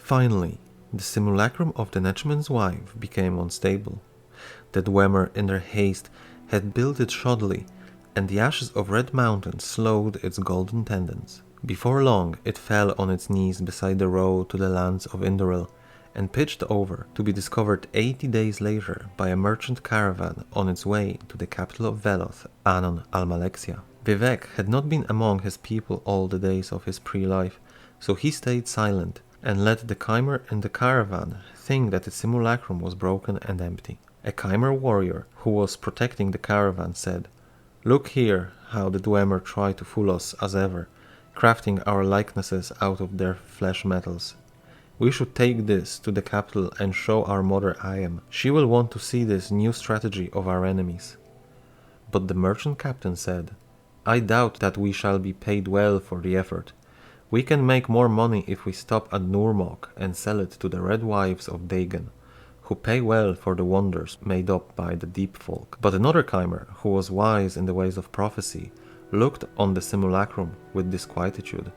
Finally, the simulacrum of the Netchman's wife became unstable. The Dwemer, in their haste, had built it shoddily, and the ashes of Red Mountain slowed its golden tendons. Before long, it fell on its knees beside the road to the lands of Indoril, and pitched over, to be discovered 80 days later by a merchant caravan on its way to the capital of Veloth, Anon Almalexia. Vivec had not been among his people all the days of his pre-life, so he stayed silent, and let the Chimer in the caravan think that the simulacrum was broken and empty. A Chimer warrior, who was protecting the caravan, said, "Look here how the Dwemer try to fool us as ever, crafting our likenesses out of their flesh metals. We should take this to the capital and show our mother Ayam. She will want to see this new strategy of our enemies." But the merchant captain said, "I doubt that we shall be paid well for the effort. We can make more money if we stop at Nurmok and sell it to the Red Wives of Dagon, who pay well for the wonders made up by the deep folk." But another Chimer, who was wise in the ways of prophecy, looked on the simulacrum with disquietude.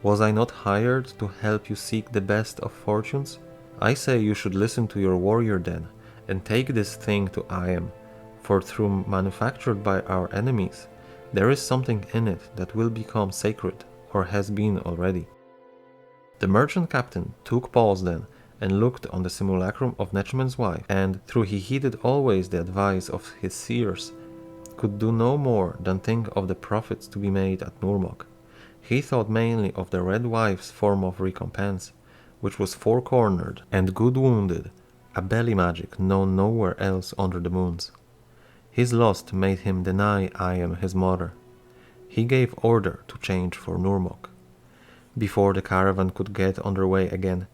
"Was I not hired to help you seek the best of fortunes? I say you should listen to your warrior then, and take this thing to Ayam, for through manufactured by our enemies, there is something in it that will become sacred, or has been already." The merchant captain took pause then, and looked on the simulacrum of Netchman's wife, and, though he heeded always the advice of his seers, could do no more than think of the profits to be made at Nurmok. He thought mainly of the Red Wife's form of recompense, which was four-cornered and good-wounded, a belly magic known nowhere else under the moons. His lust made him deny Ayam his mother. He gave order to change for Nurmok. Before the caravan could get under way again,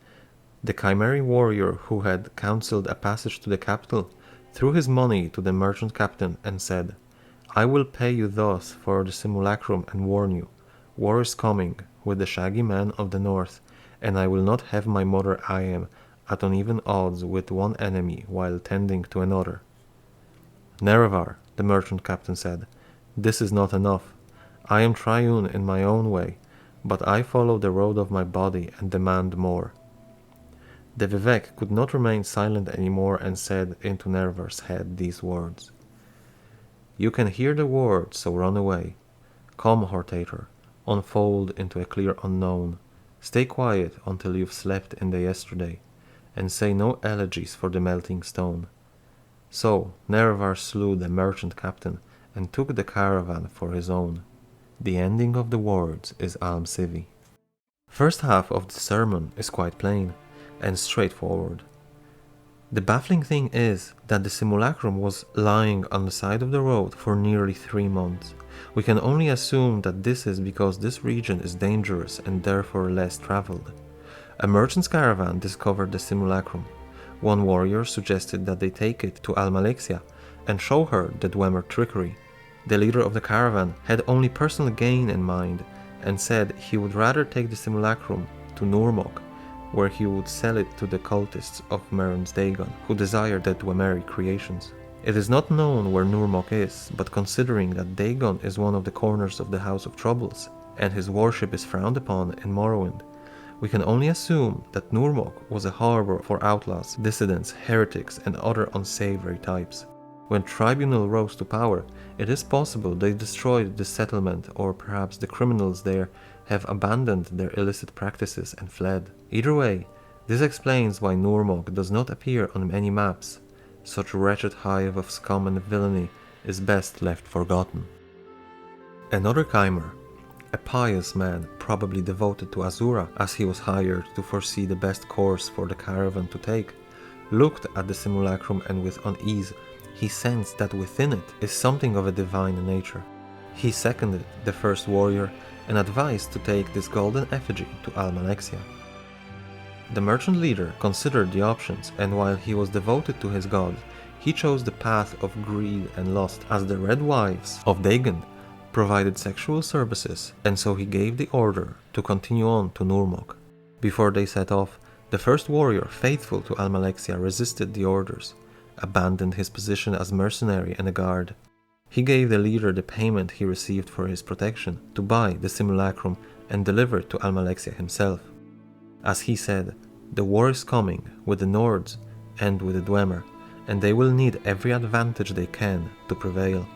the Chimeri warrior who had counselled a passage to the capital threw his money to the merchant captain and said, "I will pay you thus for the simulacrum and warn you. War is coming with the shaggy man of the north, and I will not have my mother Ayam at uneven odds with one enemy while tending to another." "Nerevar," the merchant captain said, "this is not enough. I am triune in my own way, but I follow the road of my body and demand more." The Vivec could not remain silent any more and said into Nerevar's head these words, "You can hear the words, so run away. Come, Hortator, unfold into a clear unknown. Stay quiet until you've slept in the yesterday, and say no elegies for the melting stone." So Nerevar slew the merchant captain and took the caravan for his own. The ending of the words is Alm Sivi. First half of the sermon is quite plain and straightforward. The baffling thing is that the simulacrum was lying on the side of the road for nearly 3 months. We can only assume that this is because this region is dangerous and therefore less traveled. A merchant's caravan discovered the simulacrum. One warrior suggested that they take it to Almalexia and show her the Dwemer trickery. The leader of the caravan had only personal gain in mind and said he would rather take the simulacrum to Nurmok, where he would sell it to the cultists of Meron's Dagon, who desired the Dwemeri creations. It is not known where Nurmok is, but considering that Dagon is one of the corners of the House of Troubles, and his worship is frowned upon in Morrowind, we can only assume that Nurmok was a harbor for outlaws, dissidents, heretics, and other unsavory types. When Tribunal rose to power, it is possible they destroyed the settlement, or perhaps the criminals there have abandoned their illicit practices and fled. Either way, this explains why Nurmok does not appear on any maps. Such wretched hive of scum and villainy is best left forgotten. Another Chimer, a pious man probably devoted to Azura as he was hired to foresee the best course for the caravan to take, looked at the simulacrum and with unease he sensed that within it is something of a divine nature. He seconded the first warrior and advised to take this golden effigy to Almalexia. The merchant leader considered the options, and while he was devoted to his god, he chose the path of greed and lust, as the Red Wives of Dagon provided sexual services, and so he gave the order to continue on to Nurmok. Before they set off, the first warrior, faithful to Almalexia, resisted the orders, abandoned his position as mercenary and a guard. He gave the leader the payment he received for his protection to buy the simulacrum and deliver it to Almalexia himself. As he said, the war is coming with the Nords and with the Dwemer, and they will need every advantage they can to prevail.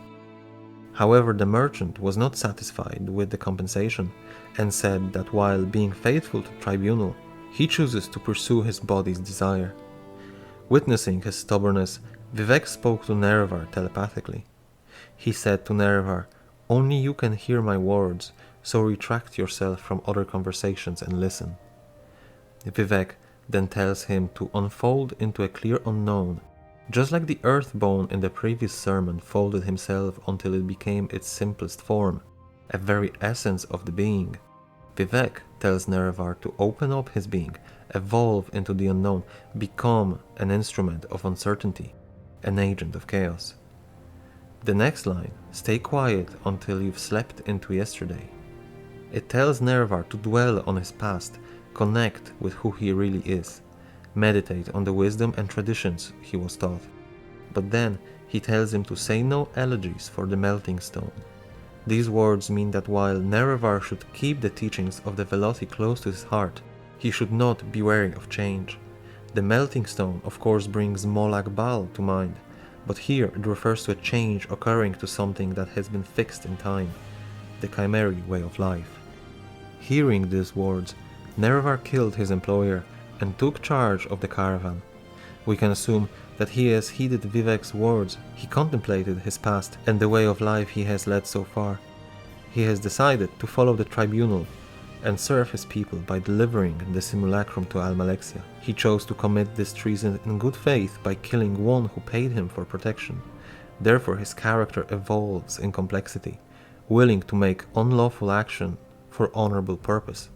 However, the merchant was not satisfied with the compensation and said that while being faithful to Tribunal, he chooses to pursue his body's desire. Witnessing his stubbornness, Vivec spoke to Nerevar telepathically. He said to Nerevar, "Only you can hear my words, so retract yourself from other conversations and listen." Vivec then tells him to unfold into a clear unknown, just like the earthbone in the previous sermon folded himself until it became its simplest form, a very essence of the being. Vivec tells Nerevar to open up his being, evolve into the unknown, become an instrument of uncertainty, an agent of chaos. The next line, "Stay quiet until you've slept into yesterday." It tells Nerevar to dwell on his past, connect with who he really is, meditate on the wisdom and traditions he was taught. But then he tells him to say no elegies for the melting stone. These words mean that while Nerevar should keep the teachings of the Velothi close to his heart, he should not be wary of change. The melting stone of course brings Molag Bal to mind, but here it refers to a change occurring to something that has been fixed in time, the Chimeri way of life. Hearing these words, Nerevar killed his employer and took charge of the caravan. We can assume that he has heeded Vivec's words, he contemplated his past and the way of life he has led so far. He has decided to follow the tribunal and serve his people by delivering the simulacrum to Almalexia. He chose to commit this treason in good faith by killing one who paid him for protection. Therefore his character evolves in complexity, willing to make unlawful action for honorable purpose.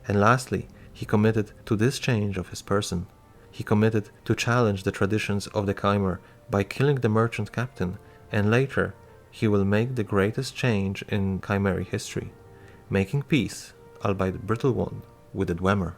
And lastly, he committed to this change of his person. He committed to challenge the traditions of the Chimer by killing the merchant captain, and later he will make the greatest change in Chimeri history, making peace, albeit a brittle one, with the Dwemer.